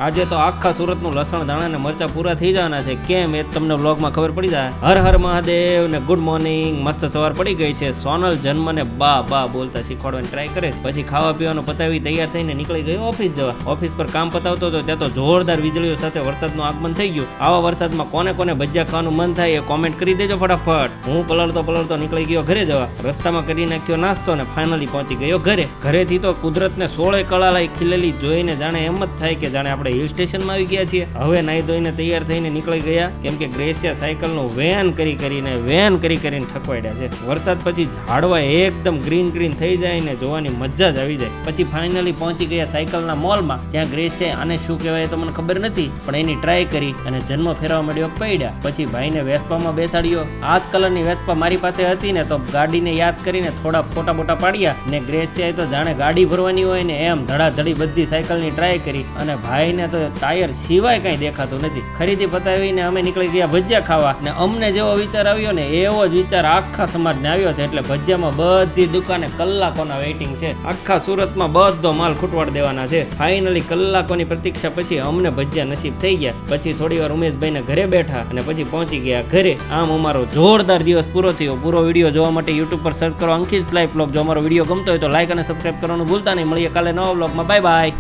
આજે તો આખા સુરતનું લસણ દાણા ને મરચા પૂરા થઈ જવાના છે. કેમ એ તમને વ્લોગમાં ખબર પડી જાય. હર હર મહાદેવ ને ગુડ મોર્નિંગ. મસ્ત સવાર પડી ગઈ છે. સોનલ જન્મ ને બા બા બોલતા શીખવાડવાની ટ્રાય કરે છે. પછી ખાવા પીવાનું પતાવી તૈયાર થઈને નીકળી ગયો ઓફિસ જવા. ઓફિસ પર કામ પતાવતો હતો ત્યાં તો જોરદાર વીજળીઓ સાથે વરસાદનું આગમન થઈ ગયું. આવા વરસાદમાં કોને કોને ભજીયા ખાવાનું મન થાય એ કોમેન્ટ કરી દેજો ફટાફટ. હું પલળતો નીકળી ગયો ઘરે જવા. રસ્તામાં કરી નાખ્યો નાસ્તો ને ફાઇનલી પહોંચી ગયો ઘરે. ઘરેથી તો કુદરતને 16 કળાલાઈ ખીલેલી જોઈને જાણે એમ જ થાય કે જાણે આપણે હિલ સ્ટેશનમાં આવી ગયા છીએ. હવે નાઈ ધોઈને તૈયાર થઈને નીકળી ગયા કેમ કે ગ્રેસિયા સાયકલનું વેન કરીને ઠકવાડ્યા છે. વરસાદ પછી ઝાડવા એકદમ ગ્રીન થઈ જાય ને જોવાની મજા જ આવી જાય. પછી ફાઇનલી પહોંચી ગયા સાયકલના મોલમાં. ત્યાં ગ્રેસિયા આને શું કહેવાય તો મને ખબર નથી પણ એની ટ્રાય કરી અને જન્મ ફેરવા માંડ્યો પડ્યા. પછી ભાઈને વેસ્પામાં બેસાડ્યો. આ જ કલરની વેસ્પા મારી પાસે હતી ને તો ગાડીને યાદ કરીને થોડા ફોટા બોટા પાડ્યા ને ગ્રેસિયાએ તો જાણે ગાડી ભરવાની હોય ને એમ ધડાધડી બધી સાયકલની ટ્રાય કરી અને ભાઈને તો ટાયર સિવાય કઈ દેખાતું નથી. ખરીદી પતાવીને અમે નીકળી ગયા ભજીયા ખાવા ને અમને જેવો વિચાર આવ્યો ને એવો જ વિચાર આખા સમાજને આવ્યો છે. એટલે ભજીયામાં બધી દુકાને કલાકોના વેઇટિંગ છે. આખા સુરતમાં બધો માલ ખૂટવાડ દેવાના છે. ફાઇનલી કલાકોની પ્રતીક્ષા પછી અમને ભજીયા નસીબ થઈ ગયા. પછી થોડી વાર ઉમેશભાઈને ઘરે બેઠા અને પછી પહોંચી ગયા ઘરે. આમ અમારો જોરદાર દિવસ પૂરો થયો. પૂરો વિડીયો જોવા માટે યુટ્યુબ પર સર્ચ કરો અંકિત લાઈફ વ્લોગ. જો અમારો વિડીયો ગમતો હોય તો લાઈક અને સબસ્ક્રાઇબ કરવાનું ભૂલતા નહીં. મળીએ કાલે નવા વ્લોગમાં. Bye bye.